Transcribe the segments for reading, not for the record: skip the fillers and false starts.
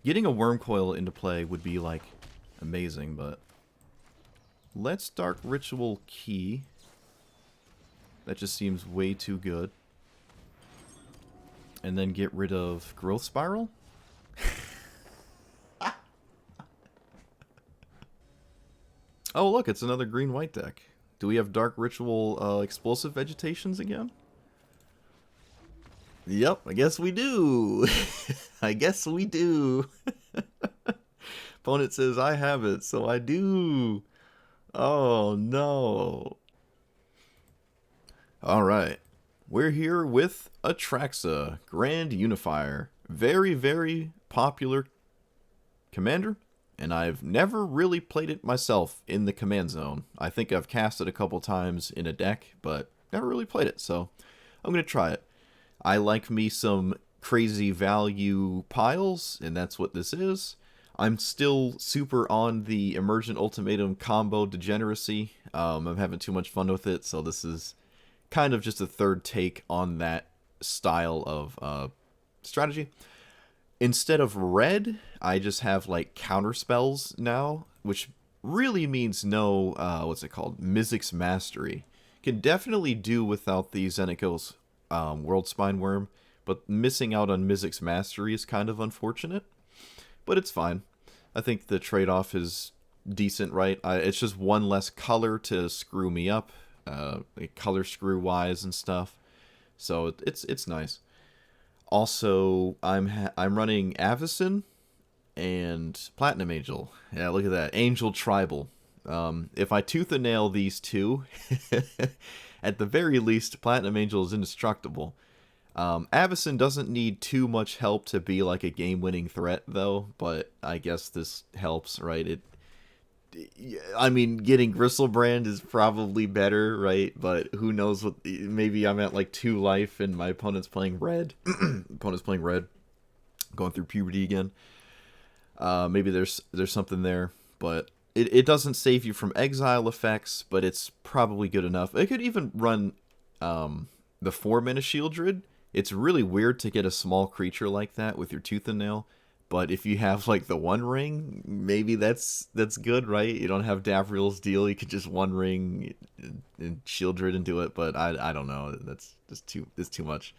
Getting a worm coil into play would be, like, amazing, but... Let's Dark Ritual Key. That just seems way too good. And then get rid of Growth Spiral? Oh, look, it's another green-white deck. Do we have Dark Ritual Explosive Vegetations again? Yep, I guess we do. I guess we do. Opponent says I have it, so I do. Oh, no. Alright. We're here with Atraxa, Grand Unifier. Very, very popular commander. And I've never really played it myself in the command zone. I think I've cast it a couple times in a deck, but never really played it, so I'm going to try it. I like me some crazy value piles, and that's what this is. I'm still super on the Emergent Ultimatum combo degeneracy. I'm having too much fun with it, so this is kind of just a third take on that style of strategy. Instead of red, I just have like counter spells now, which really means no, what's it called? Mizzix Mastery. Can definitely do without the Zeneco's World Spine Worm, but missing out on Mizzix Mastery is kind of unfortunate. But it's fine. I think the trade-off is decent, right? It's just one less color to screw me up, color screw-wise and stuff. So it's nice. Also, I'm running Avacyn and Platinum Angel. Yeah, look at that. Angel Tribal. If I tooth and nail these two, at the very least, Platinum Angel is indestructible. Avacyn doesn't need too much help to be like a game-winning threat, though, but I guess this helps, right? I mean, getting Gristlebrand is probably better, right? But who knows what... Maybe I'm at like 2 life and my opponent's playing red. Opponent's playing red. Going through puberty again. Maybe there's something there. But it doesn't save you from exile effects, but it's probably good enough. It could even run the 4-mana Shieldred. It's really weird to get a small creature like that with your Tooth and Nail. But if you have, like, the One Ring, maybe that's good, right? You don't have Davriel's deal. You could just One Ring and Shieldred and do it. But I don't know. That's just too much.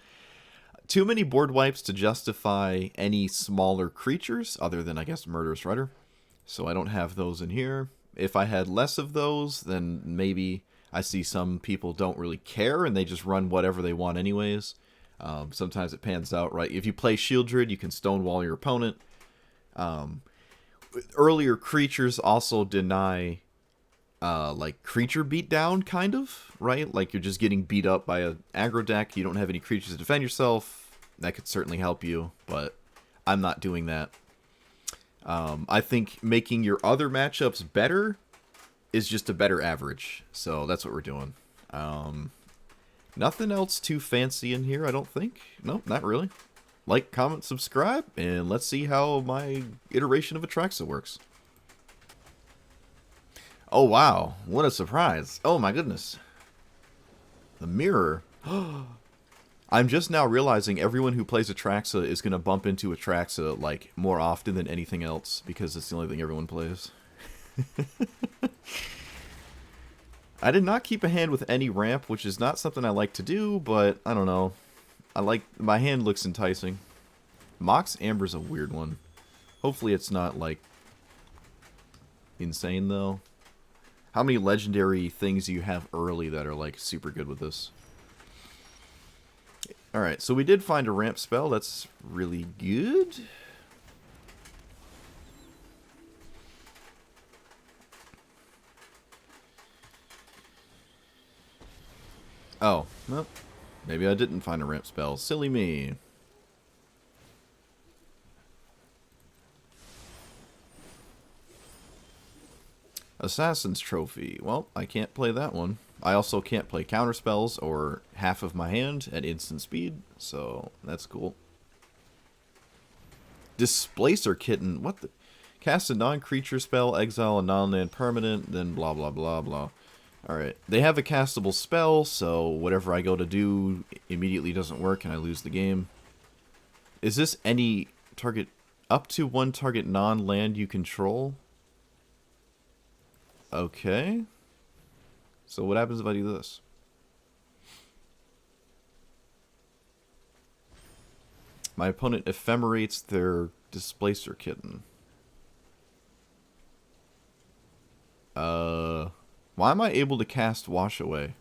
Too many board wipes to justify any smaller creatures, other than, I guess, Murderous Rider. So I don't have those in here. If I had less of those, then maybe I see some people don't really care, and they just run whatever they want anyways. Sometimes it pans out, right? If you play Shieldred, you can stonewall your opponent. Earlier creatures also deny, like, creature beatdown, kind of, right? Like, you're just getting beat up by an aggro deck. You don't have any creatures to defend yourself. That could certainly help you, but I'm not doing that. I think making your other matchups better is just a better average. So that's what we're doing. Nothing else too fancy in here, I don't think. Nope, not really. Like, comment, subscribe, and let's see how my iteration of Atraxa works. Oh, wow. What a surprise. Oh, my goodness. The mirror. I'm just now realizing everyone who plays Atraxa is going to bump into Atraxa, like, more often than anything else, because it's the only thing everyone plays. I did not keep a hand with any ramp, which is not something I like to do, but I don't know. My hand looks enticing. Mox Amber's a weird one. Hopefully it's not, like, insane, though. How many legendary things do you have early that are, like, super good with this? Alright, so we did find a ramp spell. That's really good. Oh, well, maybe I didn't find a ramp spell. Silly me. Assassin's Trophy. Well, I can't play that one. I also can't play counter spells or half of my hand at instant speed, so that's cool. Displacer Kitten. What the? Cast a non-creature spell, exile a non-land permanent, then blah blah blah blah. Alright, they have a castable spell, so whatever I go to do immediately doesn't work and I lose the game. Is this any target... Up to one target non-land you control. Okay. So what happens if I do this? My opponent ephemerates their Displacer Kitten. Why am I able to cast Wash Away?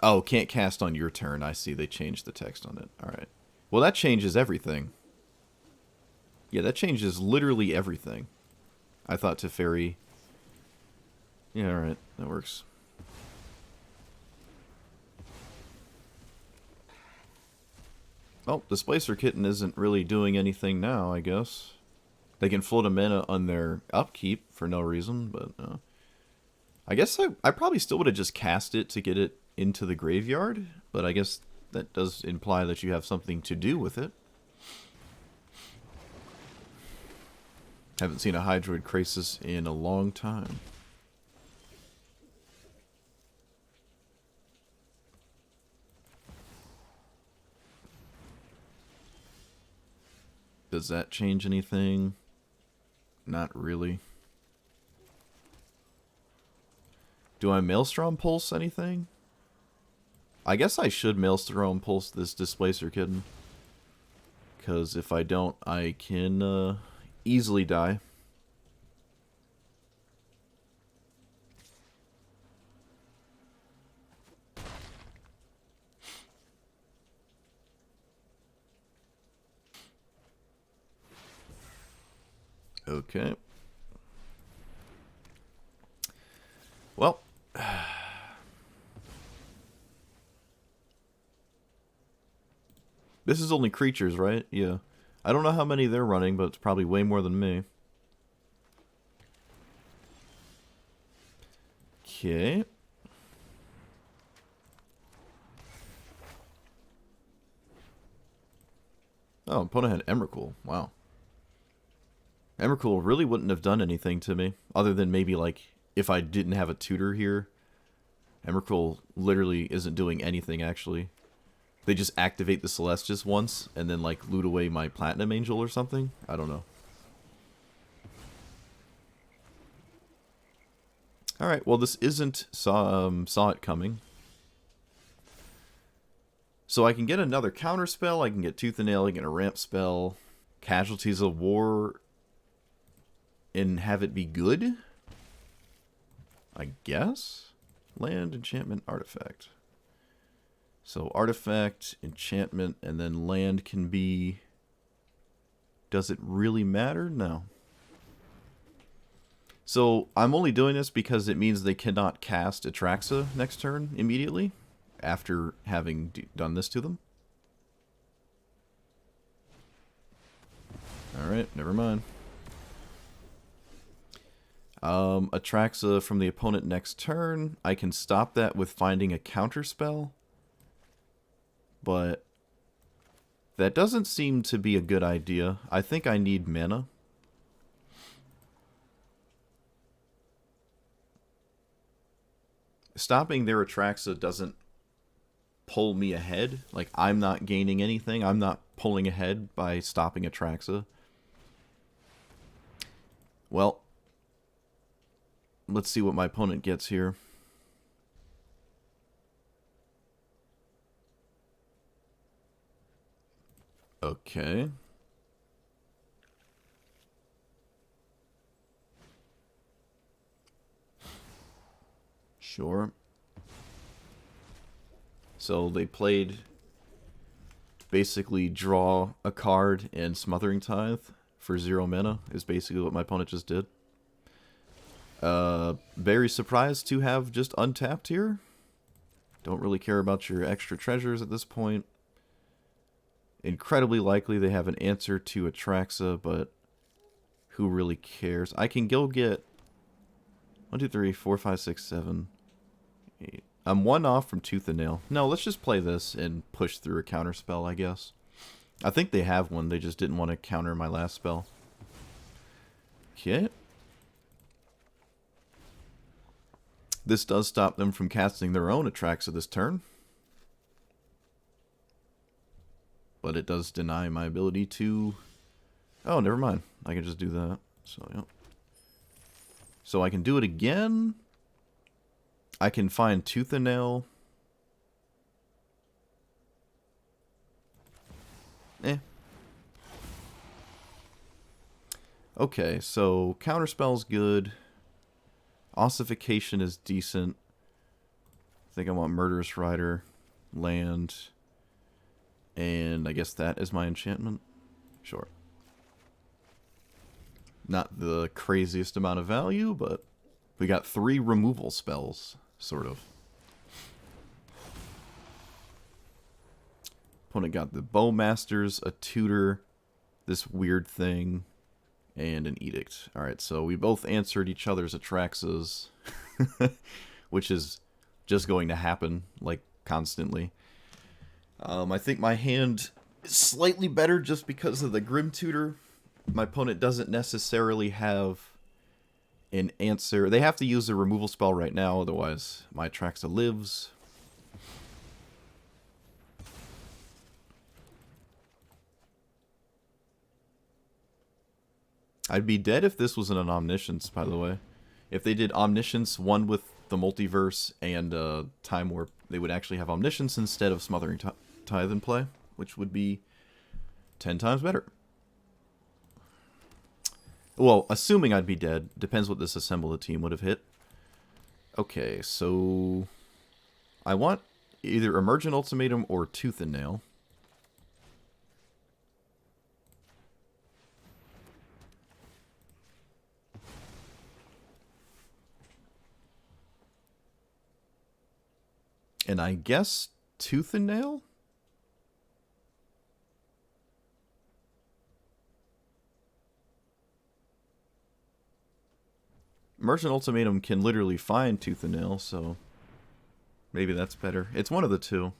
Oh, can't cast on your turn. I see, they changed the text on it. Alright. Well, that changes everything. Yeah, that changes literally everything. I thought Teferi... Yeah, alright. That works. Oh, Displacer Kitten isn't really doing anything now, I guess. They can float a mana on their upkeep for no reason, but... I guess I probably still would have just cast it to get it into the graveyard, but I guess that does imply that you have something to do with it. Haven't seen a Hydroid Krasis in a long time. Does that change anything? Not really. Do I Maelstrom Pulse anything? I guess I should Maelstrom Pulse this Displacer Kitten. Because if I don't, I can easily die. Okay. Well. This is only creatures, right? Yeah. I don't know how many they're running, but it's probably way more than me. Okay. Oh, opponent had Emrakul. Wow. Emrakul really wouldn't have done anything to me, other than maybe, like, if I didn't have a tutor here. Emrakul literally isn't doing anything, actually. They just activate the Celestus once, and then, like, loot away my Platinum Angel or something? I don't know. Alright, well, this isn't saw it coming. So I can get another counter spell, I can get Tooth and Nail, I can get a ramp spell, Casualties of War, and have it be good? I guess? Land, enchantment, artifact. So artifact, enchantment, and then land can be... Does it really matter? No. So I'm only doing this because it means they cannot cast Atraxa next turn immediately after having done this to them. Alright, never mind. Atraxa from the opponent next turn. I can stop that with finding a counter spell. But that doesn't seem to be a good idea. I think I need mana. Stopping their Atraxa doesn't pull me ahead. Like, I'm not gaining anything. I'm not pulling ahead by stopping Atraxa. Well, let's see what my opponent gets here. Okay. Sure. So they played basically draw a card and Smothering Tithe for 0 mana is basically what my opponent just did. Very surprised to have just untapped here. Don't really care about your extra treasures at this point. Incredibly likely they have an answer to Atraxa, but who really cares? I can go get 1, 2, 3, 4, 5, 6, 7, 8. I'm 1 off from Tooth and Nail. No, let's just play this and push through a counter spell, I guess. I think they have one, they just didn't want to counter my last spell. Okay. This does stop them from casting their own Atraxa this turn. but it does deny my ability to... Oh, never mind. I can just do that. So, yeah. So I can do it again. I can find Tooth and Nail. Okay, so Counterspell's good. Ossification is decent. I think I want Murderous Rider, land, and I guess that is my enchantment. Sure. Not the craziest amount of value, but we got 3 removal spells, sort of. Opponent got the Bowmasters, a Tutor, this weird thing, and an Edict. Alright, so we both answered each other's Atraxas, which is just going to happen, like, constantly. I think my hand is slightly better just because of the Grim Tutor. My opponent doesn't necessarily have an answer. They have to use a removal spell right now, otherwise my Atraxa lives. I'd be dead if this wasn't an Omniscience, by the way. If they did Omniscience, one with the Multiverse and Time Warp, they would actually have Omniscience instead of Smothering Tithe in play, which would be 10 times better. Well, assuming I'd be dead, depends what this Assemble the Team would have hit. Okay, so I want either Emergent Ultimatum or Tooth and Nail. And I guess Tooth and Nail? Emergent Ultimatum can literally find Tooth and Nail, so maybe that's better. It's one of the two.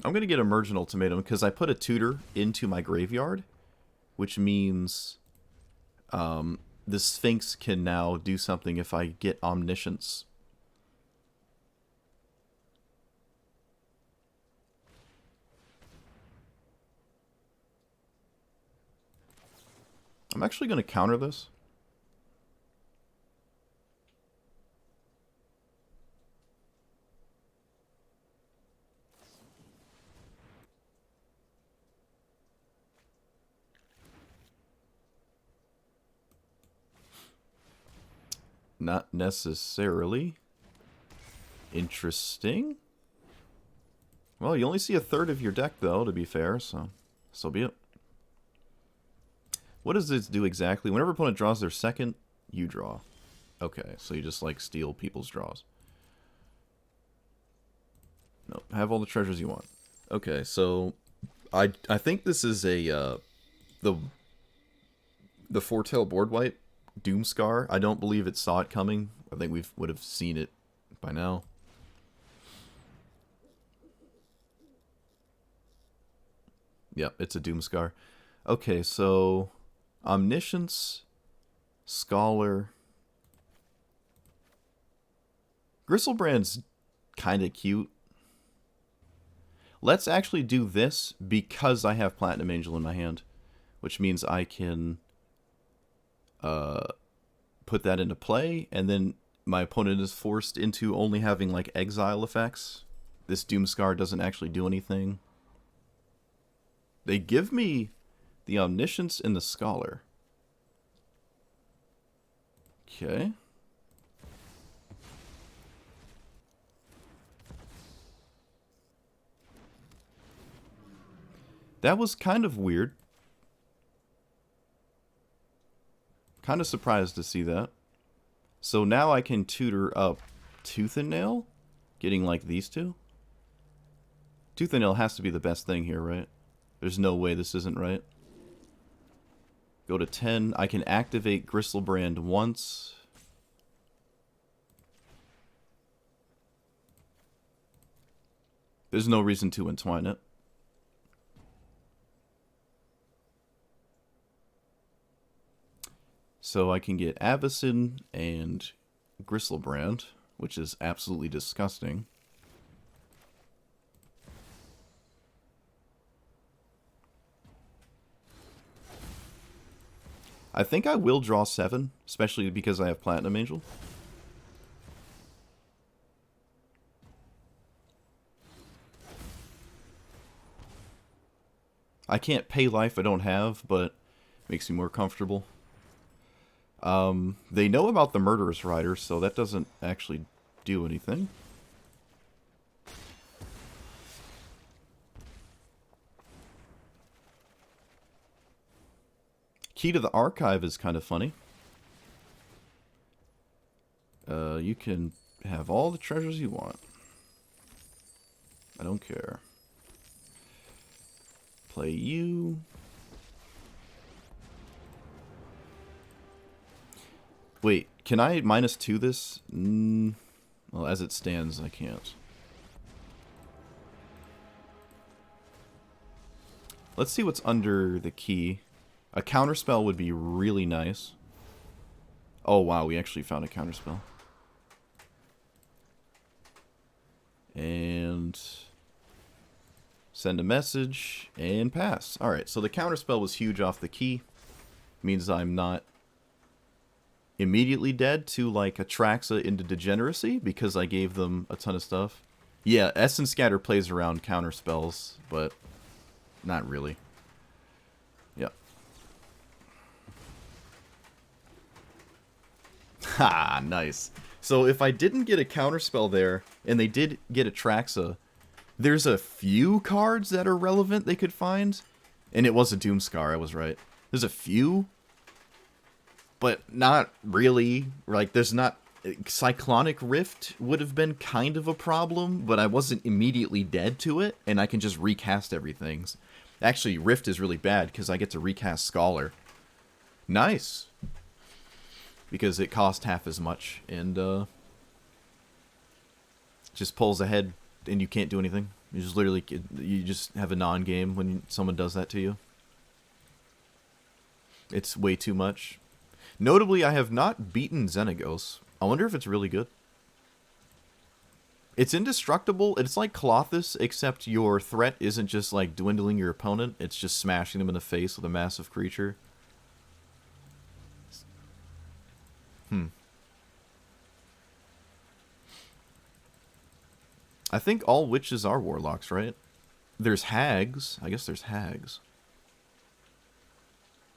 I'm going to get Emergent Ultimatum because I put a Tutor into my graveyard, which means the Sphinx can now do something if I get Omniscience. I'm actually going to counter this. Not necessarily interesting. Well, you only see a third of your deck, though, to be fair, so be it. What does this do exactly? Whenever opponent draws their second, you draw. Okay, so you just, like, steal people's draws. No, have all the treasures you want. Okay, so I think this is a the Foretell board wipe, Doomscar. I don't believe it saw it coming. I think we would have seen it by now. Yep, it's a Doomscar. Okay, so Omniscience, Scholar. Gristlebrand's kind of cute. Let's actually do this because I have Platinum Angel in my hand, which means I can put that into play, and then my opponent is forced into only having like exile effects. This Doomscar doesn't actually do anything. They give me the Omniscience and the Scholar. Okay. That was kind of weird. Kind of surprised to see that. So now I can tutor up Tooth and Nail, getting like these two. Tooth and Nail has to be the best thing here, right? There's no way this isn't right. Go to 10. I can activate Gristlebrand once. There's no reason to entwine it. So I can get Avacyn and Gristlebrand, which is absolutely disgusting. I think I will draw 7, especially because I have Platinum Angel. I can't pay life I don't have, but it makes me more comfortable. They know about the Murderous Rider, so that doesn't actually do anything. Key to the Archive is kind of funny. You can have all the treasures you want. I don't care. Play you. Wait, can I -2 this? Well, as it stands, I can't. Let's see what's under the key. A counterspell would be really nice. Oh, wow, we actually found a counterspell. And send a message and pass. Alright, so the counterspell was huge off the key. Means I'm not immediately dead to, like, Atraxa into Degeneracy because I gave them a ton of stuff. Yeah, Essence Scatter plays around counterspells, but not really. Yep. Ha, nice. So if I didn't get a counterspell there, and they did get Atraxa, there's a few cards that are relevant they could find. And it was a Doomscar, I was right. There's a few, but not really. Like, there's not... Cyclonic Rift would have been kind of a problem, but I wasn't immediately dead to it, and I can just recast everything. Actually, Rift is really bad, because I get to recast Scholar. Nice! Because it cost half as much, and just pulls ahead, and you can't do anything. You just literally, you just have a non-game when someone does that to you. It's way too much. Notably, I have not beaten Xenagos. I wonder if it's really good. It's indestructible. It's like Colossus, except your threat isn't just like dwindling your opponent. It's just smashing them in the face with a massive creature. I think all witches are warlocks, right? There's hags. I guess there's hags.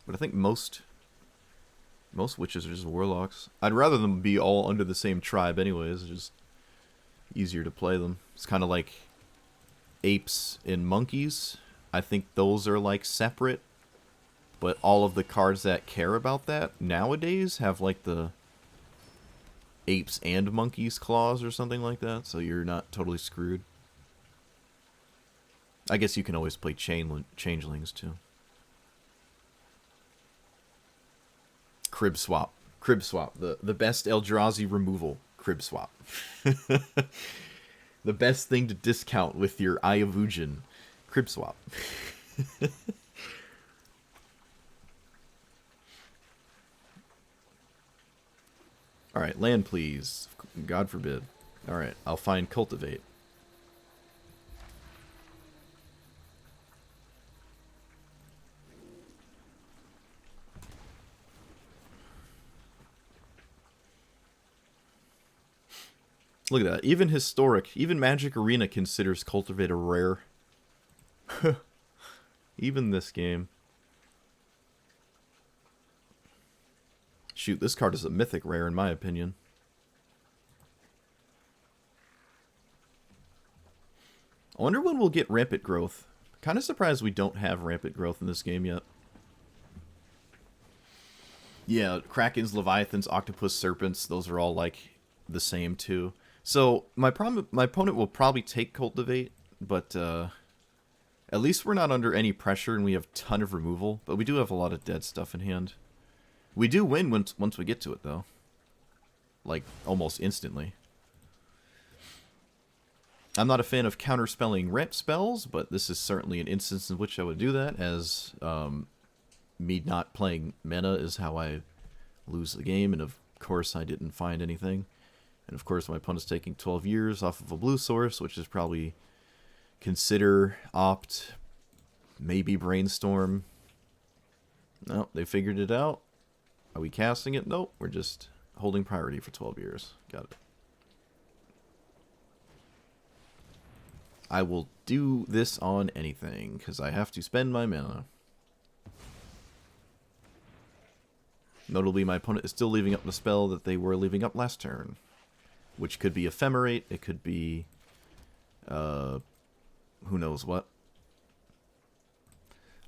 But I think most witches are just warlocks. I'd rather them be all under the same tribe anyways. It's just easier to play them. It's kind of like apes and monkeys. I think those are like separate. But all of the cards that care about that nowadays have like the apes and monkeys clause or something like that. So you're not totally screwed. I guess you can always play changelings too. Crib swap. Crib swap. The best Eldrazi removal. Crib swap. The best thing to discount with your Eye of Ujin. Crib swap. Alright, land please. God forbid. Alright, I'll find Cultivate. Look at that. Even Historic, even Magic Arena considers Cultivate a rare. Even this game. Shoot, this card is a mythic rare in my opinion. I wonder when we'll get Rampant Growth. Kind of surprised we don't have Rampant Growth in this game yet. Yeah, Krakens, Leviathans, Octopus, Serpents, those are all like the same too. So my opponent will probably take Cultivate, but at least we're not under any pressure and we have a ton of removal. But we do have a lot of dead stuff in hand. We do win once we get to it though. Like almost instantly. I'm not a fan of counterspelling ramp spells, but this is certainly an instance in which I would do that, as me not playing mana is how I lose the game, and of course I didn't find anything. And of course my opponent's taking 12 years off of a blue source, which is probably consider, opt, maybe brainstorm. No, they figured it out. Are we casting it? Nope, we're just holding priority for 12 years. Got it. I will do this on anything, because I have to spend my mana. Notably, my opponent is still leaving up the spell that they were leaving up last turn, which could be Ephemerate, it could be, who knows what.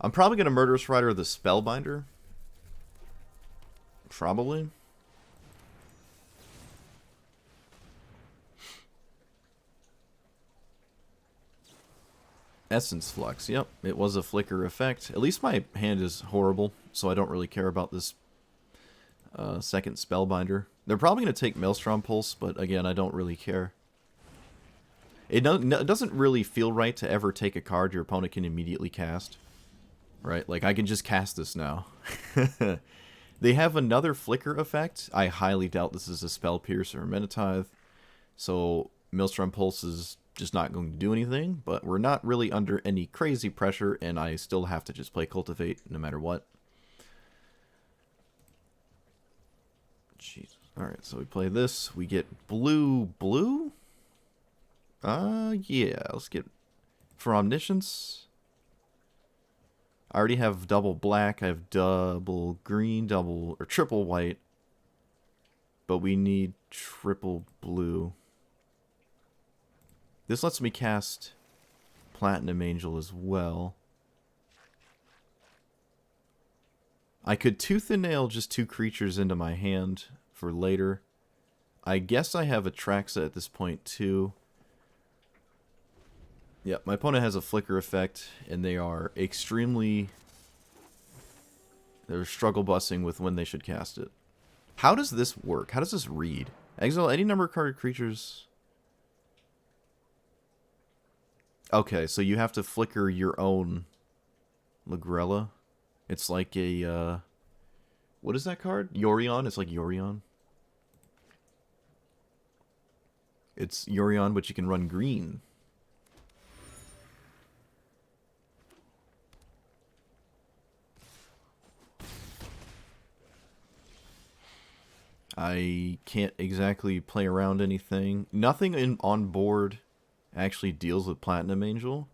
I'm probably going to Murderous Rider the Spellbinder. Probably. Essence Flux, yep, it was a flicker effect. At least my hand is horrible, so I don't really care about this second Spellbinder. They're probably going to take Maelstrom Pulse, but again, I don't really care. It doesn't really feel right to ever take a card your opponent can immediately cast. Right, like I can just cast this now. They have another flicker effect. I highly doubt this is a Spell Piercer or Menatithe. So Maelstrom Pulse is just not going to do anything, but we're not really under any crazy pressure, and I still have to just play Cultivate no matter what. Jeez. Alright, so we play this. We get blue. Yeah, let's get for Omniscience. I already have double black, I have double green, double, or triple white. But we need triple blue. This lets me cast Platinum Angel as well. I could Tooth and Nail just 2 creatures into my hand for later. I guess I have Atraxa at this point too. Yep, my opponent has a flicker effect, and they are extremely... They're struggle busing with when they should cast it. How does this work? How does this read? Exile any number of carded creatures... Okay, so you have to flicker your own Lagrella. It's like a, what is that card? Yorion? It's like Yorion. It's Yorion, but you can run green. I can't exactly play around anything. Nothing on board actually deals with Platinum Angel,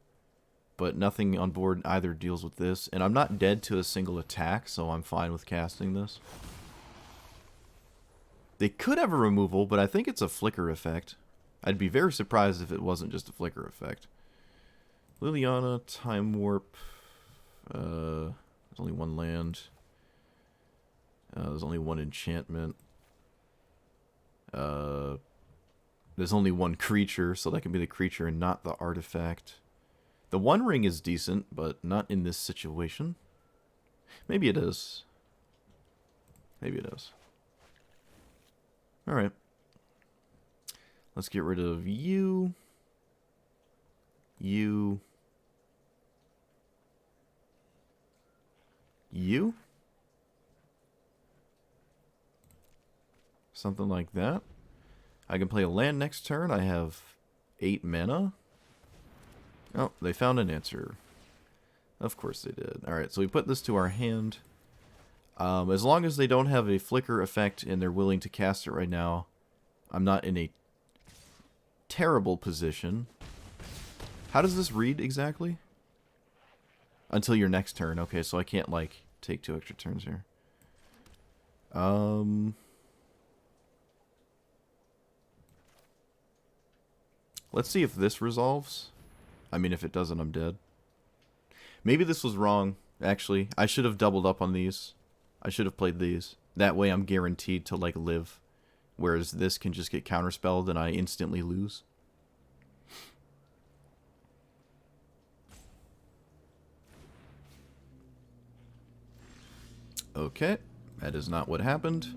but nothing on board either deals with this. And I'm not dead to a single attack, so I'm fine with casting this. They could have a removal, but I think it's a flicker effect. I'd be very surprised if it wasn't just a flicker effect. Liliana, Time Warp. There's only one land. There's only one enchantment. There's only one creature, so that can be the creature and not the artifact. The One Ring is decent, but not in this situation. Maybe it is. Maybe it is. Alright. Let's get rid of you. You. You? Something like that. I can play a land next turn. I have 8 mana. Oh, they found an answer. Of course they did. Alright, so we put this to our hand. As long as they don't have a flicker effect and they're willing to cast it right now, I'm not in a terrible position. How does this read exactly? Until your next turn. Okay, so I can't, like, take 2 extra turns here. Let's see if this resolves. I mean, if it doesn't, I'm dead. Maybe this was wrong, actually. I should have doubled up on these. I should have played these. That way I'm guaranteed to, like, live. Whereas this can just get counterspelled and I instantly lose. Okay. That is not what happened.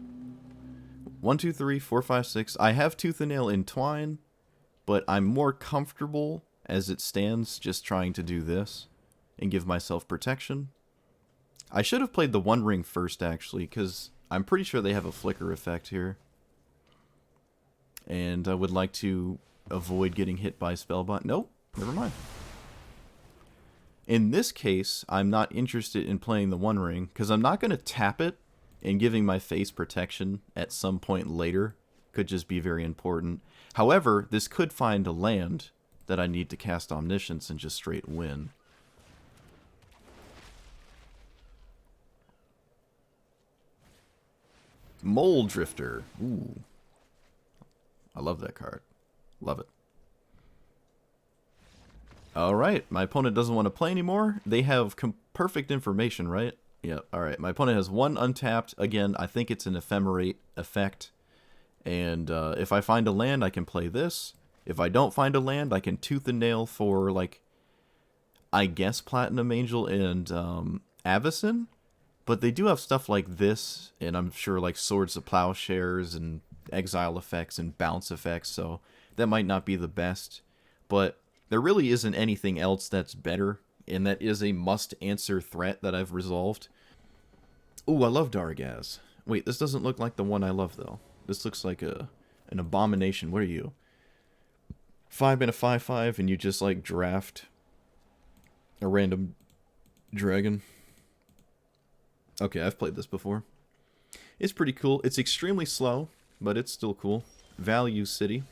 1, 2, 3, 4, 5, 6. I have Tooth and Nail Entwine, but I'm more comfortable as it stands just trying to do this and give myself protection. I should have played the One Ring first, actually, because I'm pretty sure they have a flicker effect here. And I would like to avoid getting hit by Spellbind. Nope, never mind. In this case, I'm not interested in playing the One Ring, because I'm not going to tap it, and giving my face protection at some point later could just be very important. However, this could find a land that I need to cast Omniscience and just straight win. Mole Drifter. Ooh. I love that card. Love it. Alright, my opponent doesn't want to play anymore. They have perfect information, right? Yeah, alright. My opponent has one untapped. Again, I think it's an ephemerate effect. And if I find a land, I can play this. If I don't find a land, I can tooth and nail for, like, I guess Platinum Angel and Avacyn. But they do have stuff like this, and I'm sure like Swords of Plowshares and exile effects and bounce effects, so that might not be the best. But there really isn't anything else that's better, and that is a must-answer threat that I've resolved. Ooh, I love Dargaz. Wait, this doesn't look like the one I love, though. This looks like an abomination. What are you? 5 and a 5/5, and you just, like, draft a random dragon. Okay, I've played this before. It's pretty cool. It's extremely slow, but it's still cool. Value City.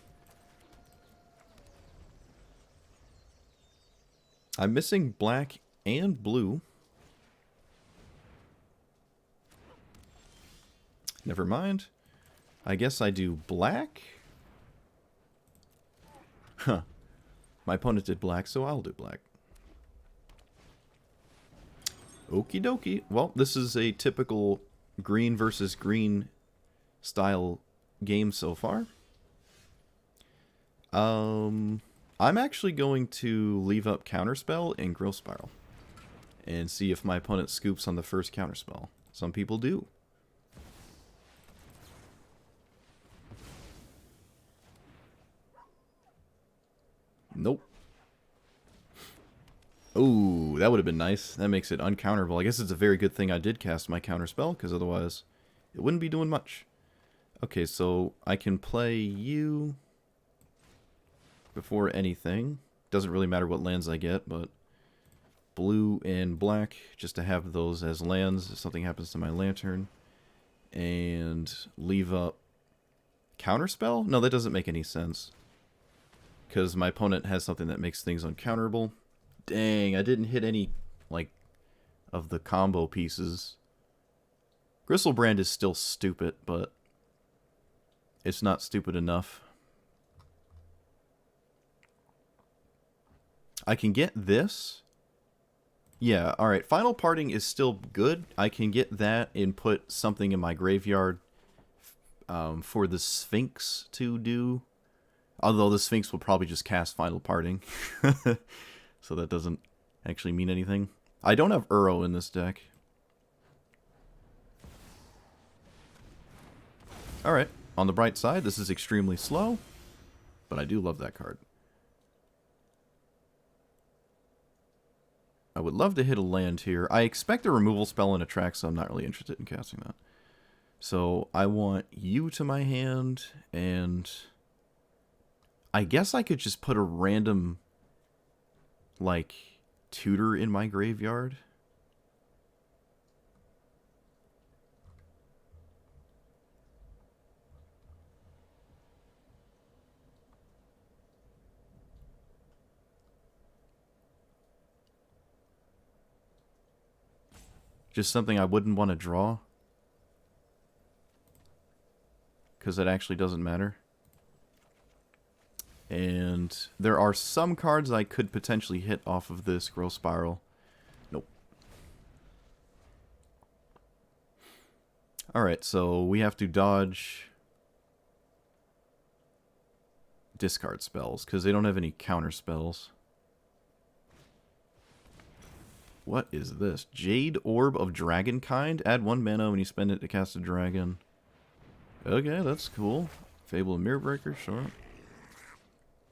I'm missing black and blue. Never mind. I guess I do black? Huh. My opponent did black, so I'll do black. Okie dokie. Well, this is a typical green versus green style game so far. I'm actually going to leave up Counterspell and Growth Spiral and see if my opponent scoops on the first Counterspell. Some people do. Nope. Ooh, that would have been nice. That makes it uncounterable. I guess it's a very good thing I did cast my Counterspell, because otherwise it wouldn't be doing much. Okay, so I can play you before anything. Doesn't really matter what lands I get, but blue and black, just to have those as lands if something happens to my Lantern. And leave up Counterspell? No, that doesn't make any sense, because my opponent has something that makes things uncounterable. Dang, I didn't hit any, like, of the combo pieces. Gristlebrand is still stupid, but it's not stupid enough. I can get this. Yeah, alright. Final Parting is still good. I can get that and put something in my graveyard for the Sphinx to do. Although the Sphinx will probably just cast Final Parting. So that doesn't actually mean anything. I don't have Uro in this deck. Alright, on the bright side, this is extremely slow, but I do love that card. I would love to hit a land here. I expect a removal spell in Atraxa, so I'm not really interested in casting that. So I want you to my hand, and I guess I could just put a random, like, tutor in my graveyard. Just something I wouldn't want to draw, because it actually doesn't matter. And there are some cards I could potentially hit off of this Growth Spiral. Nope. Alright, so we have to dodge discard spells, because they don't have any counter spells. What is this? Jade Orb of Dragonkind? Add 1 mana when you spend it to cast a dragon. Okay, that's cool. Fable of Mirrorbreaker, sure.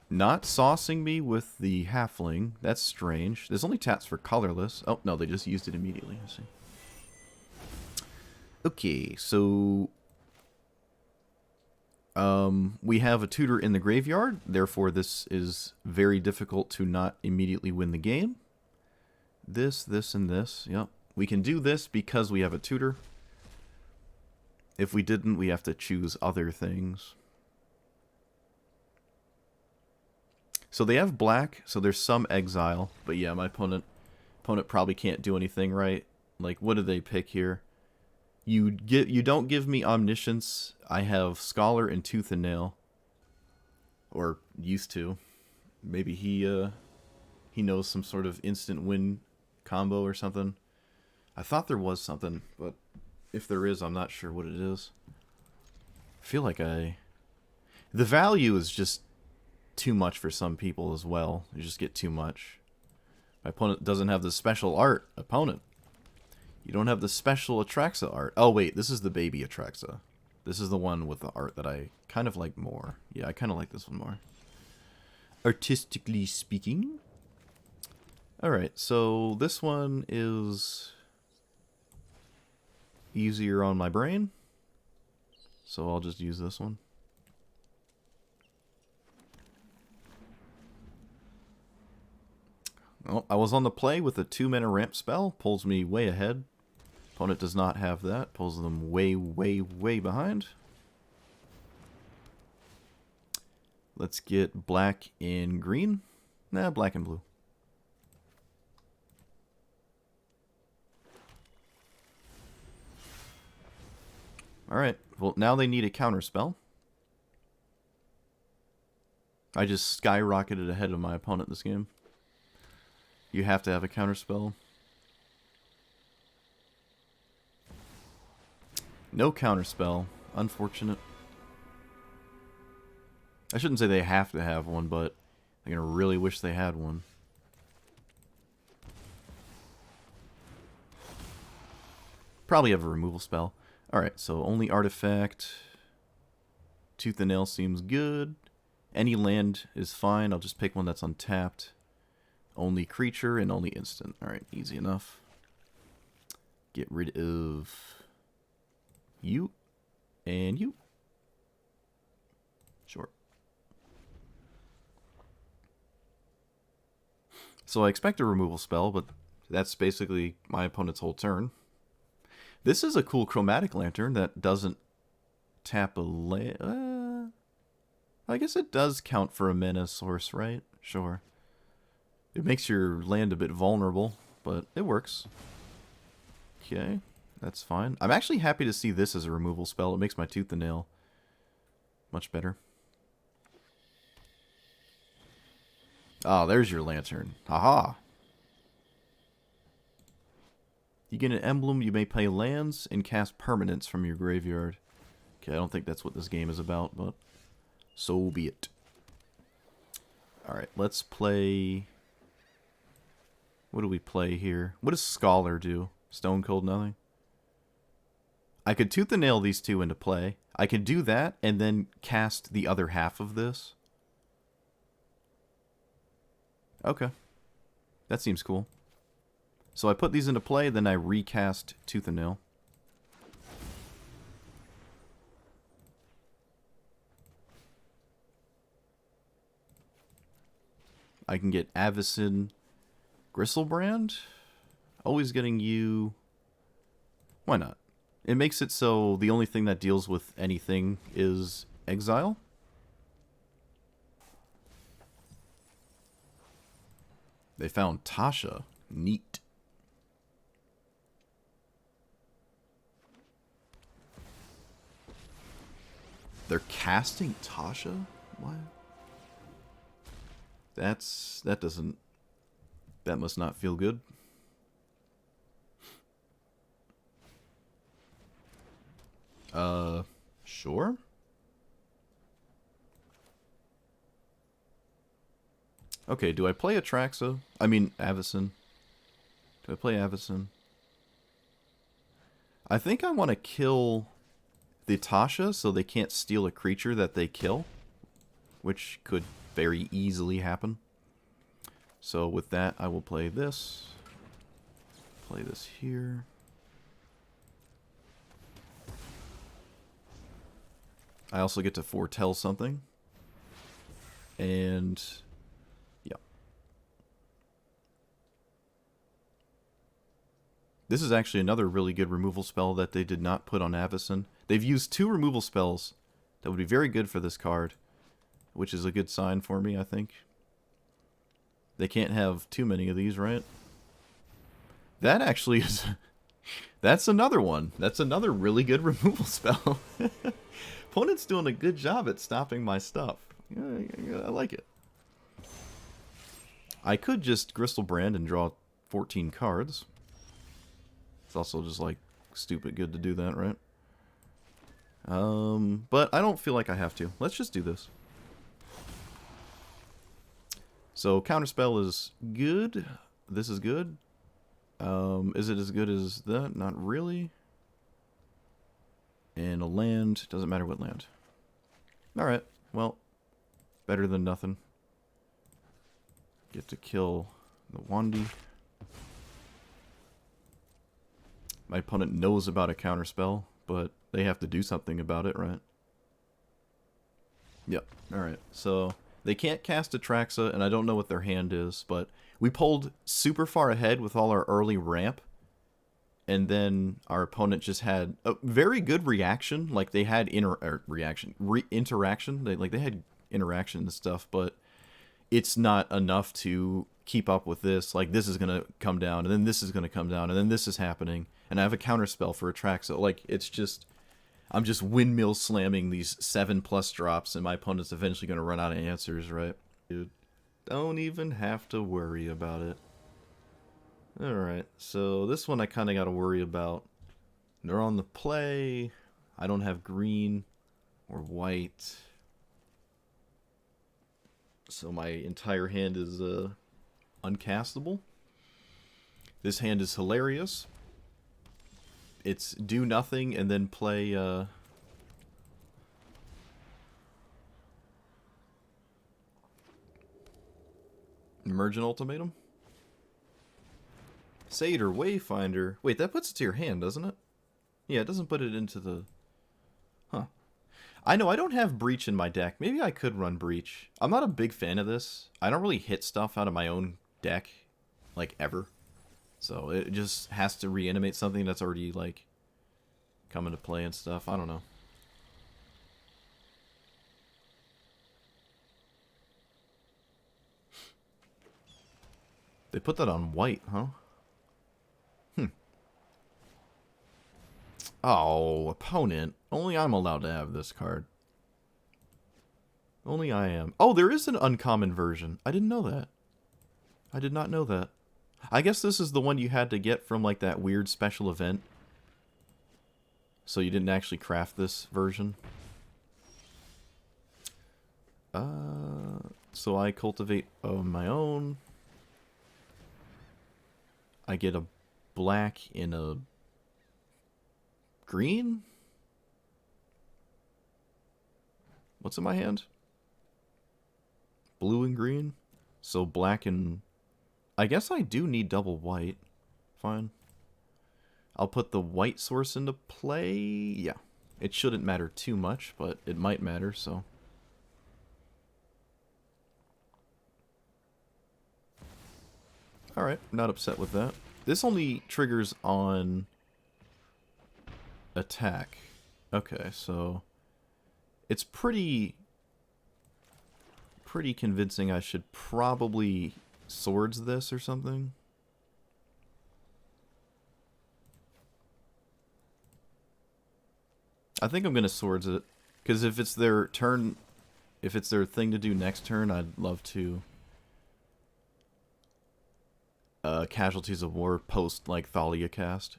Not saucing me with the halfling. That's strange. There's only taps for colorless. Oh, no, they just used it immediately. I see. Okay, so we have a tutor in the graveyard, therefore this is very difficult to not immediately win the game. This, and this, yep. We can do this because we have a tutor. If we didn't, we have to choose other things. So they have black, so there's some exile, but yeah, my opponent probably can't do anything right. Like, what do they pick here? You don't give me Omniscience. I have Scholar and Tooth and Nail. Or used to. Maybe he knows some sort of instant win combo or something. I thought there was something, but if there is, I'm not sure what it is. I feel like the value is just too much for some people as well. You just get too much. My opponent doesn't have the special art. Opponent, you don't have the special Atraxa art. Oh wait, this is the baby Atraxa. This is the one with the art that I kind of like more. Yeah, I kind of like this one more. Artistically speaking. Alright, so this one is easier on my brain. So I'll just use this one. Oh, I was on the play with a 2-mana ramp spell. Pulls me way ahead. Opponent does not have that. Pulls them way, way, way behind. Let's get black and green. Nah, black and blue. Alright, well now they need a counter spell. I just skyrocketed ahead of my opponent this game. You have to have a counter spell. No counter spell. Unfortunate. I shouldn't say they have to have one, but they're going to really wish they had one. Probably have a removal spell. Alright, so only artifact. Tooth and Nail seems good. Any land is fine. I'll just pick one that's untapped. Only creature and only instant. Alright, easy enough. Get rid of you and you. Sure. So I expect a removal spell, but that's basically my opponent's whole turn. This is a cool chromatic lantern that doesn't tap a land. I guess it does count for a mana source, right? Sure. It makes your land a bit vulnerable, but it works. Okay, that's fine. I'm actually happy to see this as a removal spell. It makes my Tooth and Nail much better. Ah, there's your lantern. Haha. You get an emblem, you may play lands and cast permanents from your graveyard. Okay, I don't think that's what this game is about, but so be it. Alright, let's play... What do we play here? What does Scholar do? Stone Cold nothing? I could Tooth and Nail these two into play. I could do that and then cast the other half of this. Okay. That seems cool. So I put these into play, then I recast Tooth and Nail. I can get Avacyn, Gristlebrand. Always getting you. Why not? It makes it so the only thing that deals with anything is exile. They found Tasha. Neat. They're casting Tasha? What? That must not feel good. Sure. Okay, do I play Atraxa? I mean, Avacyn. Do I play Avacyn? I think I want to kill the Tasha so they can't steal a creature that they kill, which could very easily happen. So with that, I will play this. Play this here. I also get to foretell something. And yeah. This is actually another really good removal spell that they did not put on Avacyn. They've used 2 removal spells that would be very good for this card, which is a good sign for me, I think. They can't have too many of these, right? That actually is... That's another one. That's another really good removal spell. Opponent's doing a good job at stopping my stuff. Yeah, I like it. I could just Gristlebrand and draw 14 cards. It's also just, like, stupid good to do that, right? But I don't feel like I have to. Let's just do this. So, Counterspell is good. This is good. Is it as good as that? Not really. And a land. Doesn't matter what land. Alright, well, better than nothing. Get to kill the Wandy. My opponent knows about a counterspell, but they have to do something about it, right? Yep, alright. So, they can't cast Atraxa, and I don't know what their hand is, but we pulled super far ahead with all our early ramp, and then our opponent just had a very good reaction. Like, they had interaction. They had interaction and stuff, but it's not enough to keep up with this. Like, this is going to come down, and then this is going to come down, and then this is happening, and I have a counterspell for Atraxa. Like, it's just... I'm just windmill slamming these 7+ drops, and my opponent's eventually going to run out of answers, right? Dude, don't even have to worry about it. Alright, so this one I kind of got to worry about. They're on the play. I don't have green or white. So my entire hand is uncastable. This hand is hilarious. It's do nothing and then play Emergent Ultimatum. Satyr Wayfinder. Wait, that puts it to your hand, doesn't it? Yeah, it doesn't put it into the... Huh. I know, I don't have Breach in my deck. Maybe I could run Breach. I'm not a big fan of this. I don't really hit stuff out of my own deck, like, ever. So it just has to reanimate something that's already, like, come into play and stuff. I don't know. They put that on white, huh? Oh, opponent. Only I'm allowed to have this card. Only I am. Oh, there is an uncommon version. I didn't know that. I did not know that. I guess this is the one you had to get from, like, that weird special event. So you didn't actually craft this version. So I cultivate on my own. I get a black in a green? What's in my hand? Blue and green? So black and... I guess I do need double white. Fine. I'll put the white source into play. Yeah. It shouldn't matter too much, but it might matter, so... Alright, not upset with that. This only triggers on attack. Okay, so it's pretty convincing. I should probably swords this or something. I think I'm gonna swords it, because if it's their turn, if it's their thing to do next turn, I'd love to Casualties of War post, like, Thalia cast.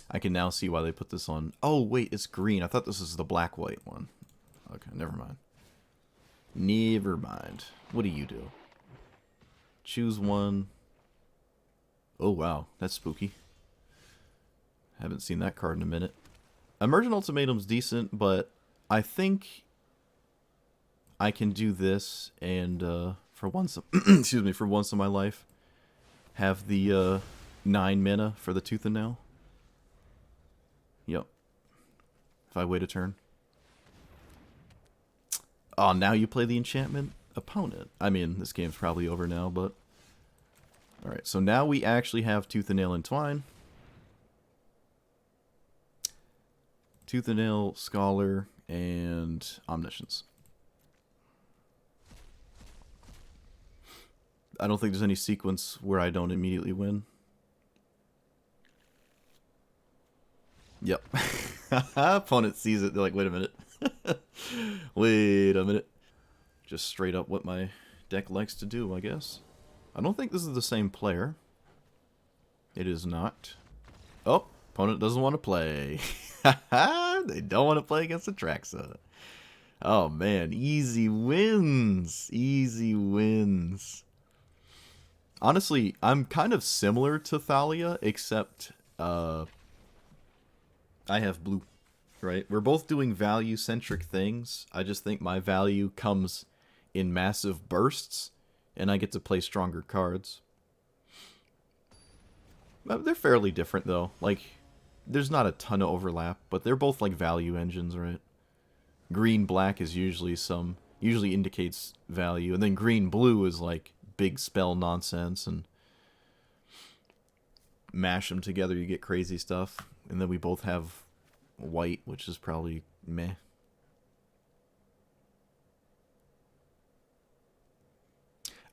I can now see why they put this on. Oh, wait, it's green. I thought this was the black-white one. Okay, never mind. Never mind. What do you do? Choose one. Oh, wow. That's spooky. Haven't seen that card in a minute. Emergent Ultimatum's decent, but I think I can do this and for once excuse me, for once in my life have the 9 mana for the Tooth and Nail. Yep. If I wait a turn. Oh, now you play the enchantment opponent. I mean, this game's probably over now, but... Alright, so now we actually have Tooth and Nail Entwine. Tooth and Nail, Scholar, and Omniscience. I don't think there's any sequence where I don't immediately win. Yep. Opponent sees it, they're like, wait a minute. Wait a minute. Just straight up what my deck likes to do, I guess. I don't think this is the same player. It is not. Oh, opponent doesn't want to play. They don't want to play against Atraxa. Oh man, easy wins. Easy wins. Honestly, I'm kind of similar to Thalia, except I have blue, right? We're both doing value-centric things. I just think my value comes in massive bursts, and I get to play stronger cards. They're fairly different, though. Like, there's not a ton of overlap, but they're both, like, value engines, right? Green-black is usually indicates value, and then green-blue is, like, big spell nonsense, and mash them together, you get crazy stuff. And then we both have white, which is probably meh.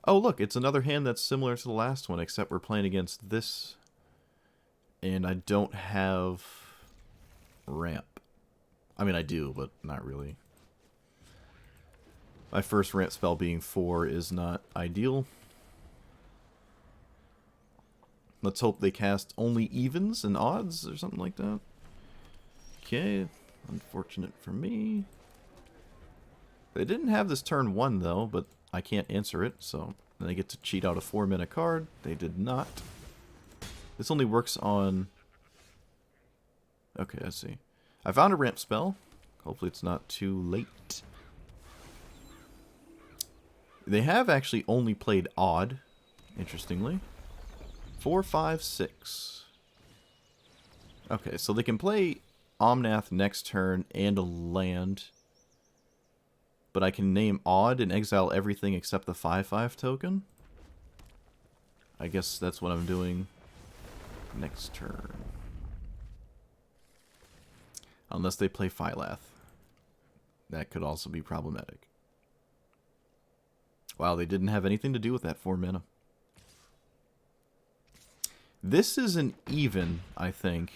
Oh, look, it's another hand that's similar to the last one, except we're playing against this. And I don't have ramp. I mean, I do, but not really. My first ramp spell being 4 is not ideal. Let's hope they cast only evens and odds or something like that. Okay, unfortunate for me. They didn't have this turn 1 though, but I can't answer it, so then I get to cheat out a 4-mana card. They did not. This only works on... Okay, I see. I found a ramp spell. Hopefully it's not too late. They have actually only played odd, interestingly. 4, 5, 6. Okay, so they can play Omnath next turn and a land. But I can name odd and exile everything except the 5/5 token. I guess that's what I'm doing next turn. Unless they play Phylath. That could also be problematic. Wow, they didn't have anything to do with that 4 mana. This is an even, I think.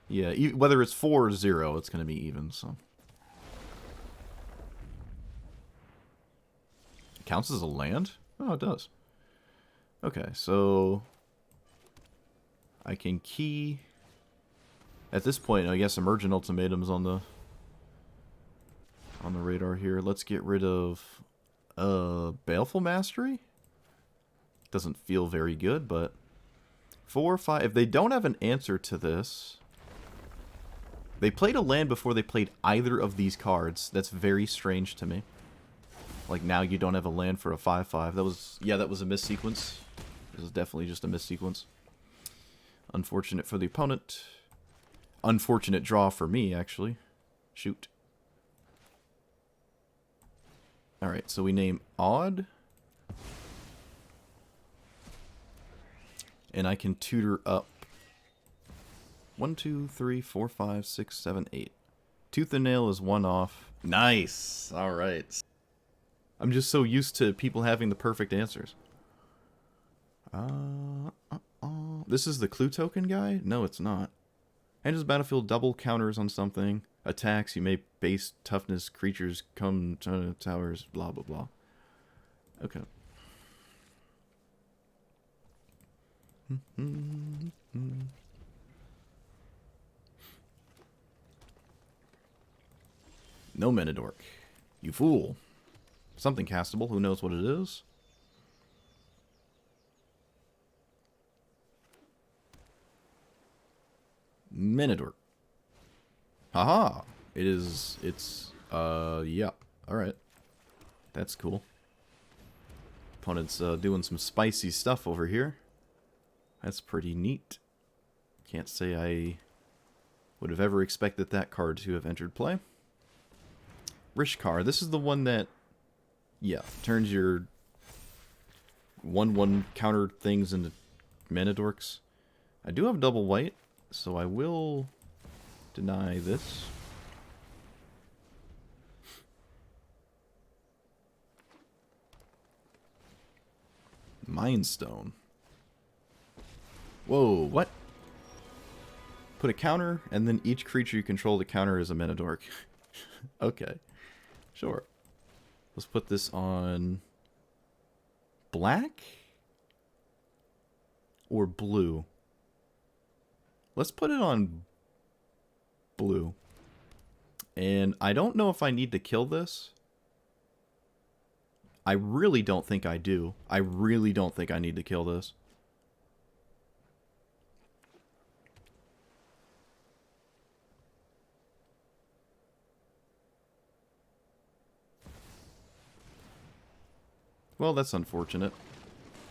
Yeah, whether it's 4 or 0, it's going to be even, so. It counts as a land? Oh, it does. Okay, so I can key. At this point, I guess Emergent Ultimatums on the radar here. Let's get rid of Baleful Mastery. Doesn't feel very good, but 4, 5. If they don't have an answer to this, they played a land before they played either of these cards. That's very strange to me. Like, now you don't have a land for a 5/5. That was a missequence. This is definitely just a missequence. Unfortunate for the opponent. Unfortunate draw for me, actually. Shoot. Alright, so we name Odd. And I can tutor up 1, 2, 3, 4, 5, 6, 7, 8. Tooth and Nail is 1 off. Nice! Alright. I'm just so used to people having the perfect answers. This is the clue token guy? No, it's not. Enters the battlefield, double counters on something. Attacks, you may base toughness creatures come to towers, blah, blah, blah. Okay. No Menadork. You fool. Something castable, who knows what it is? Menadork. Haha. Yeah. Alright. That's cool. Opponent's doing some spicy stuff over here. That's pretty neat. Can't say I would have ever expected that card to have entered play. Rishkar, this is the one that, yeah, turns your 1/1 counter things into mana dorks. I do have double white, so I will deny this. Mind Stone. Whoa, what? Put a counter, and then each creature you control to counter is a mana dork. Okay, sure. Let's put this on black or blue. Let's put it on blue. And I don't know if I need to kill this. I really don't think I do. I really don't think I need to kill this. Well, that's unfortunate.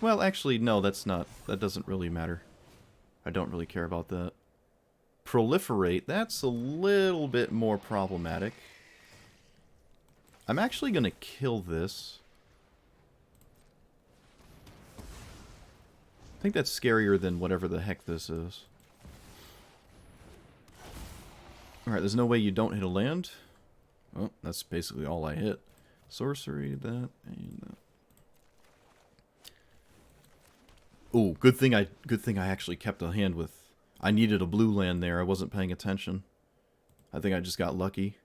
Well, actually, no, that's not. That doesn't really matter. I don't really care about that. Proliferate, that's a little bit more problematic. I'm actually going to kill this. I think that's scarier than whatever the heck this is. Alright, there's no way you don't hit a land. Well, that's basically all I hit. Sorcery, that, and that. Oh, good thing I actually kept a hand with. I needed a blue land there. I wasn't paying attention. I think I just got lucky.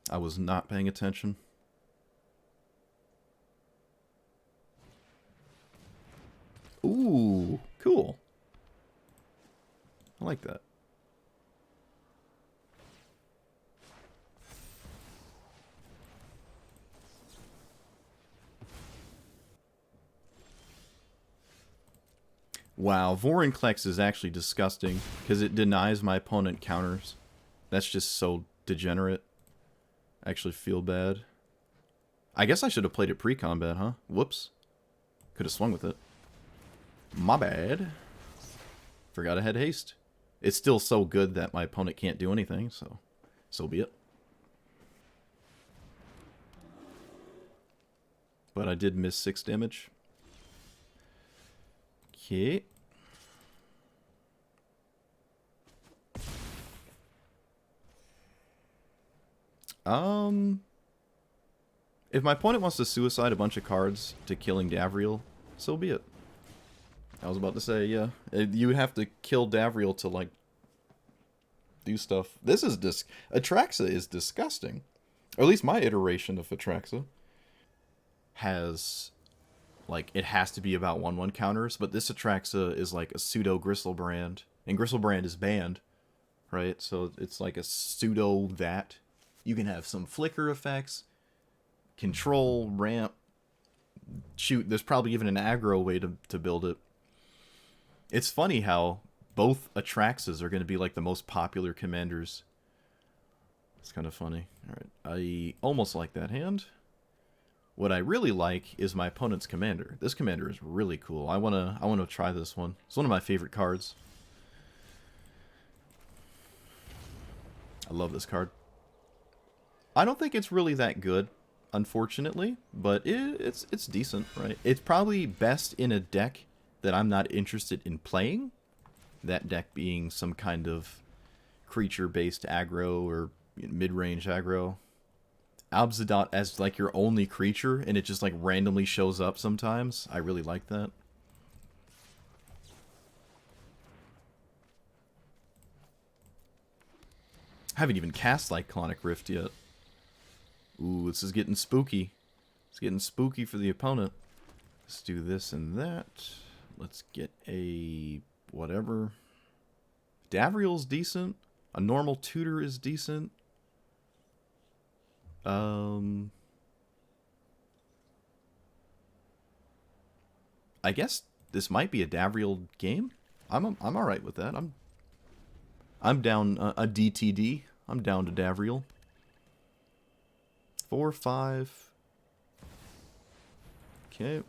I was not paying attention. Ooh, cool. I like that. Wow, Vorinclex is actually disgusting because it denies my opponent counters. That's just so degenerate. I actually feel bad. I guess I should have played it pre-combat, huh? Whoops. Could have swung with it. My bad. Forgot I had haste. It's still so good that my opponent can't do anything, so be it. But I did miss 6 damage. Okay. If my opponent wants to suicide a bunch of cards to killing Davriel, so be it. I was about to say, yeah. You would have to kill Davriel to, like, do stuff. This is Atraxa is disgusting. Or at least my iteration of Atraxa has, like, it has to be about 1/1 counters, but this Atraxa is like a pseudo Gristlebrand. And Gristlebrand is banned, right? So it's like a pseudo that. You can have some flicker effects, control, ramp, shoot, there's probably even an aggro way to build it. It's funny how both Atraxas are going to be like the most popular commanders. It's kind of funny. Alright, I almost like that hand. What I really like is my opponent's commander. This commander is really cool. I wanna try this one. It's one of my favorite cards. I love this card. I don't think it's really that good, unfortunately, but it's decent, right? It's probably best in a deck that I'm not interested in playing. That deck being some kind of creature-based aggro or mid-range aggro. Abzadot as like your only creature, and it just like randomly shows up sometimes. I really like that. I haven't even cast like Cyclonic Rift yet. Ooh, this is getting spooky. It's getting spooky for the opponent. Let's do this and that. Let's get a whatever. Davriel's decent. A normal tutor is decent. I guess this might be a Davriel game. I'm all right with that. I'm down a DTD. I'm down to Davriel. 4, 5. Okay.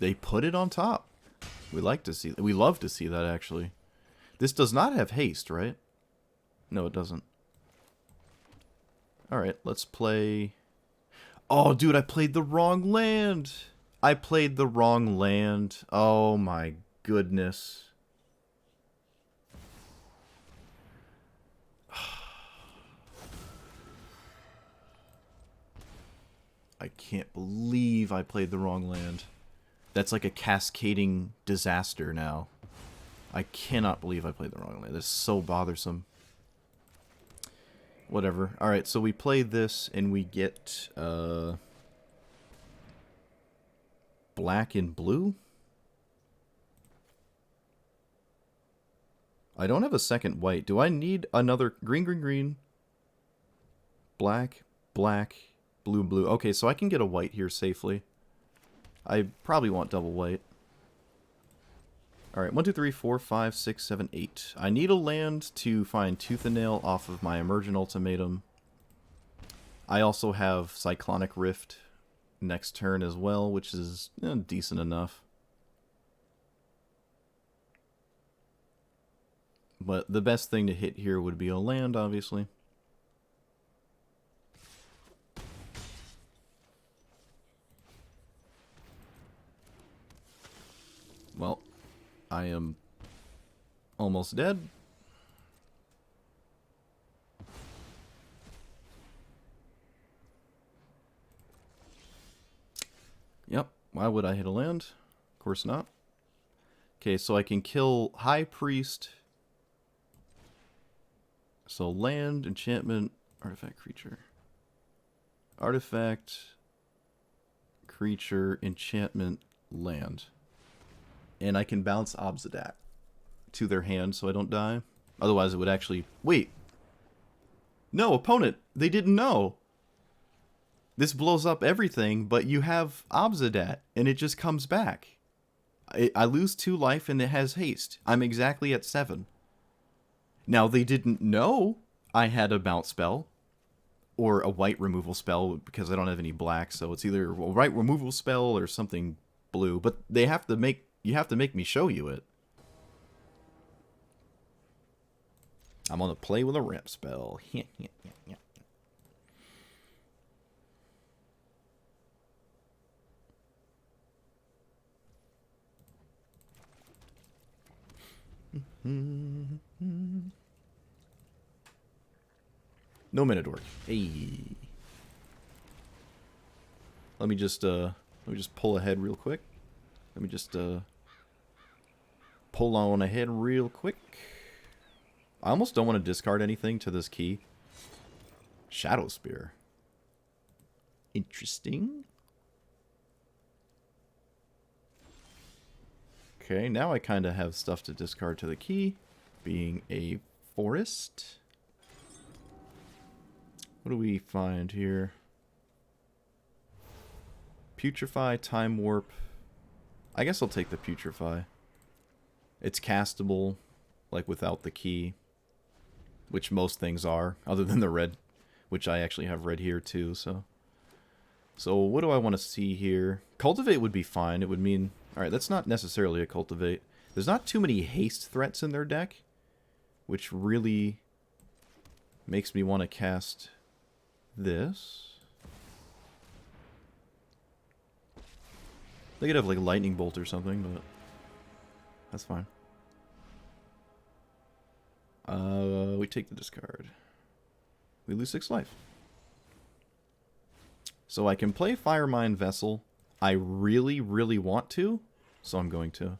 They put it on top. We love to see that, actually. This does not have haste, right? No, it doesn't. Alright, let's play... Oh, dude, I played the wrong land! I played the wrong land. Oh my goodness. I can't believe I played the wrong land. That's like a cascading disaster now. I cannot believe I played the wrong land. That's so bothersome. Whatever. Alright, so we play this and we get black and blue. I don't have a second white. Do I need another green, green, green? Black, black, blue, blue. Okay, so I can get a white here safely. I probably want double white. Alright, 1, 2, 3, 4, 5, 6, 7, 8. I need a land to find Tooth and Nail off of my Emergent Ultimatum. I also have Cyclonic Rift next turn as well, which is decent enough. But the best thing to hit here would be a land, obviously. Well, I am almost dead. Yep, why would I hit a land? Of course not. Okay, so I can kill High Priest. So land, enchantment, artifact, creature. Artifact, creature, enchantment, land. And I can bounce Obsidian to their hand so I don't die. Otherwise it would actually... Wait! No, opponent! They didn't know! This blows up everything, but you have Obsidian, and it just comes back. I lose 2 life and it has haste. I'm exactly at 7. Now, they didn't know I had a bounce spell, or a white removal spell, because I don't have any black, so it's either a white removal spell or something blue, but they have to make... You have to make me show you it. I'm gonna play with a ramp spell. No Minotaur. Hey. Let me just pull ahead real quick. Let me just pull on ahead real quick. I almost don't want to discard anything to this key. Shadow Spear. Interesting. Okay, now I kind of have stuff to discard to the key, being a forest. What do we find here? Putrefy, Time Warp. I guess I'll take the Putrefy. It's castable, like without the key, which most things are, other than the red, which I actually have red here too, so. So what do I want to see here? Cultivate would be fine. It would mean... Alright, that's not necessarily a Cultivate. There's not too many haste threats in their deck, which really makes me want to cast this. They could have like Lightning Bolt or something, but that's fine. We take the discard. We lose 6 life. So I can play Firemine Vessel. I really, really want to, so I'm going to.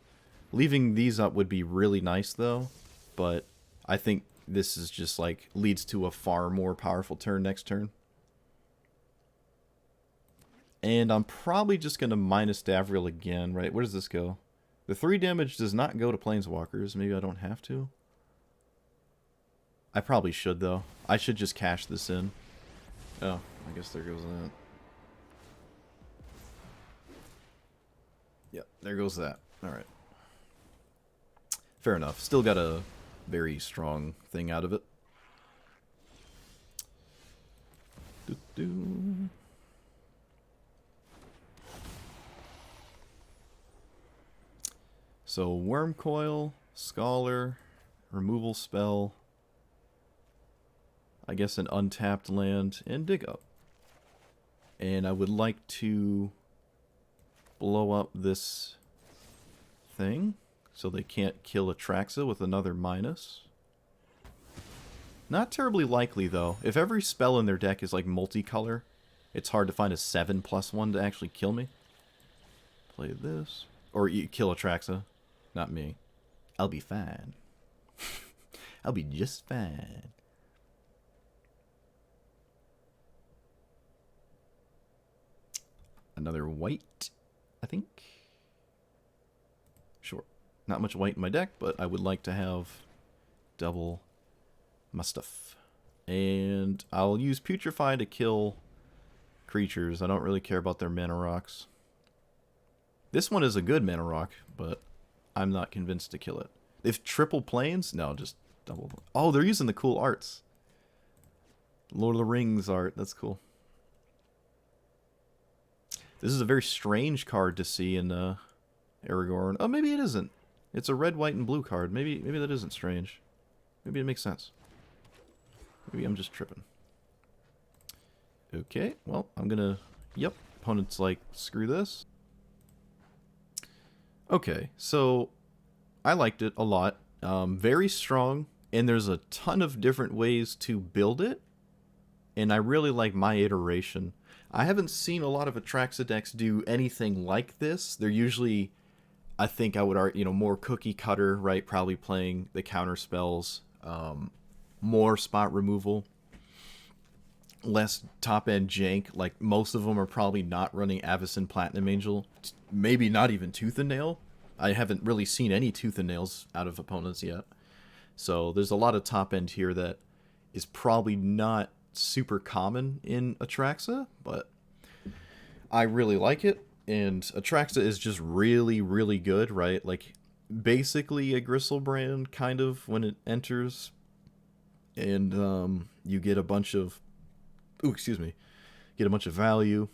Leaving these up would be really nice, though, but I think this is just like leads to a far more powerful turn next turn. And I'm probably just going to minus Davriel again, right? Where does this go? The 3 damage does not go to Planeswalkers. Maybe I don't have to. I probably should, though. I should just cash this in. Oh, I guess there goes that. Yep, there goes that. Alright. Fair enough. Still got a very strong thing out of it. Doo-doo. So Worm Coil, Scholar, removal spell, I guess an untapped land, and Dig Up. And I would like to blow up this thing so they can't kill Atraxa with another minus. Not terribly likely, though. If every spell in their deck is like multicolor, it's hard to find a 7+1 to actually kill me. Play this. Or you kill Atraxa. Not me. I'll be fine. I'll be just fine. Another white, I think. Sure. Not much white in my deck, but I would like to have double my stuff. And I'll use Putrefy to kill creatures. I don't really care about their mana rocks. This one is a good mana rock, but I'm not convinced to kill it. If triple planes? No, just double. Oh, they're using the cool arts. Lord of the Rings art. That's cool. This is a very strange card to see in Aragorn. Oh, maybe it isn't. It's a red, white, and blue card. Maybe that isn't strange. Maybe it makes sense. Maybe I'm just tripping. Okay, well, I'm gonna... Yep, opponent's like, screw this. Okay, so I liked it a lot. Very strong, and there's a ton of different ways to build it. And I really like my iteration. I haven't seen a lot of Atraxa decks do anything like this. They're usually, I think I would argue, more cookie cutter, right? Probably playing the counter spells, more spot removal, less top end jank. Like most of them are probably not running Avacyn Platinum Angel, maybe not even Tooth and Nail. I haven't really seen any Tooth and Nails out of opponents yet. So there's a lot of top end here that is probably not super common in Atraxa, but I really like it. And Atraxa is just really, really good, right? Like basically a Gristlebrand kind of when it enters, and you get a bunch of, get a bunch of value.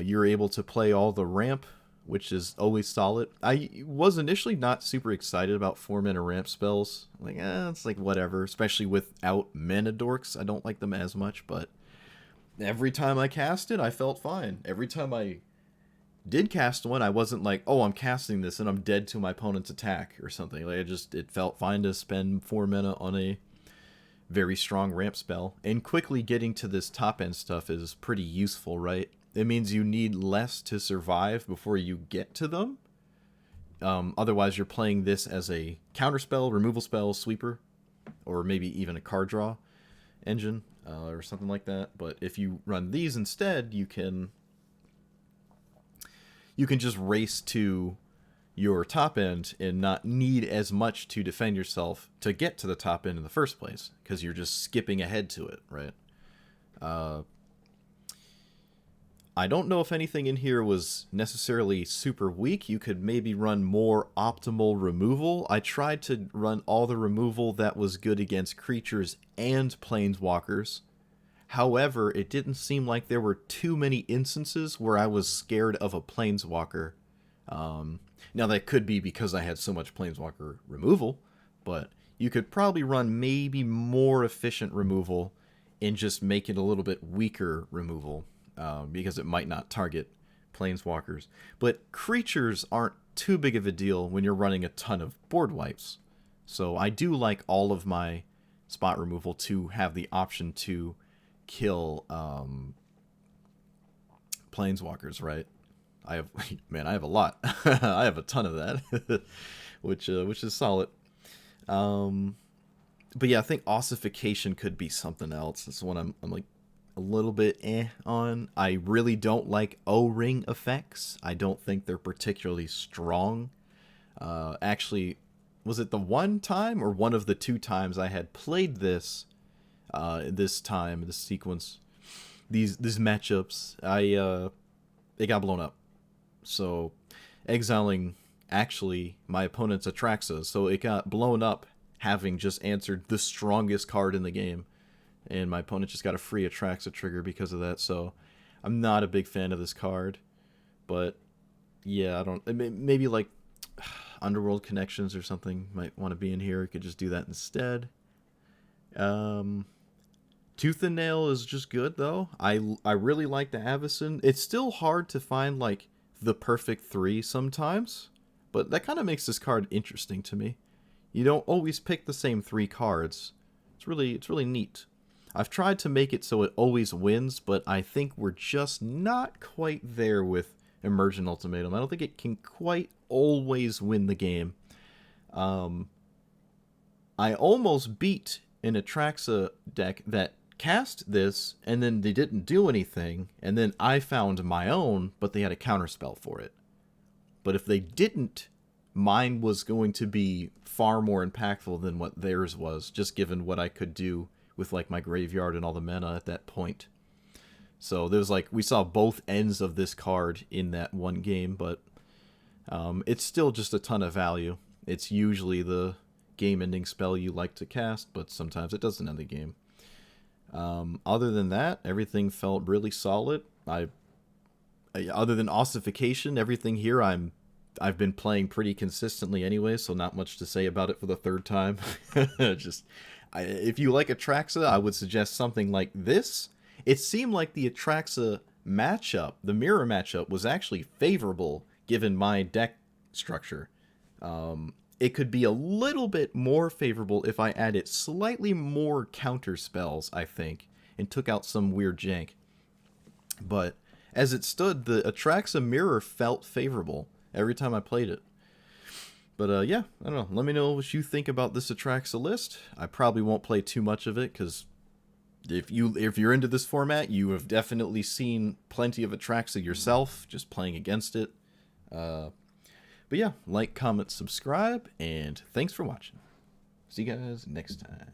You're able to play all the ramp, which is always solid. I was initially not super excited about 4-mana ramp spells. Like, it's like whatever, especially without mana dorks. I don't like them as much, but every time I cast it, I felt fine. Every time I did cast one, I wasn't like, oh, I'm casting this and I'm dead to my opponent's attack or something. Like, it felt fine to spend 4 mana on a very strong ramp spell. And quickly getting to this top end stuff is pretty useful, right? It means you need less to survive before you get to them. Otherwise, you're playing this as a counterspell, removal spell, sweeper, or maybe even a card draw engine or something like that. But if you run these instead, you can just race to your top end and not need as much to defend yourself to get to the top end in the first place, because you're just skipping ahead to it, right? I don't know if anything in here was necessarily super weak. You could maybe run more optimal removal. I tried to run all the removal that was good against creatures and planeswalkers. However, it didn't seem like there were too many instances where I was scared of a planeswalker. Now, that could be because I had so much planeswalker removal, but you could probably run maybe more efficient removal and just make it a little bit weaker removal. Because it might not target planeswalkers. But creatures aren't too big of a deal when you're running a ton of board wipes. So I do like all of my spot removal to have the option to kill planeswalkers, right? I have a lot. I have a ton of that, which is solid. But yeah, I think ossification could be something else. That's one I'm like a little bit on. I really don't like O-ring effects. I don't think they're particularly strong. Actually, was it the one time or one of the 2 times I had played this this sequence, these matchups, it got blown up. So exiling actually my opponent's Atraxa, so it got blown up having just answered the strongest card in the game. And my opponent just got a free Atraxa trigger because of that. So I'm not a big fan of this card. But yeah, I don't... Maybe like... Underworld Connections or something might want to be in here. You could just do that instead. Tooth and Nail is just good, though. I really like the Avacyn. It's still hard to find, like, the perfect 3 sometimes, but that kind of makes this card interesting to me. You don't always pick the same 3 cards. It's really neat. I've tried to make it so it always wins, but I think we're just not quite there with Emergent Ultimatum. I don't think it can quite always win the game. I almost beat an Atraxa deck that cast this, and then they didn't do anything, and then I found my own, but they had a counterspell for it. But if they didn't, mine was going to be far more impactful than what theirs was, just given what I could do with like my graveyard and all the mana at that point. So there was like, we saw both ends of this card in that one game, but it's still just a ton of value. It's usually the game-ending spell you like to cast, but sometimes it doesn't end the game. Other than that, everything felt really solid. Other than Ossification, everything here I've been playing pretty consistently anyway, so not much to say about it for the 3rd time. If you like Atraxa, I would suggest something like this. It seemed like the Atraxa matchup, the mirror matchup, was actually favorable given my deck structure. It could be a little bit more favorable if I added slightly more counter spells, I think, and took out some weird jank. But as it stood, the Atraxa mirror felt favorable every time I played it. But yeah, I don't know. Let me know what you think about this Atraxa list. I probably won't play too much of it, because if you're into this format, you have definitely seen plenty of Atraxa yourself, just playing against it. But yeah, like, comment, subscribe, and thanks for watching. See you guys next time.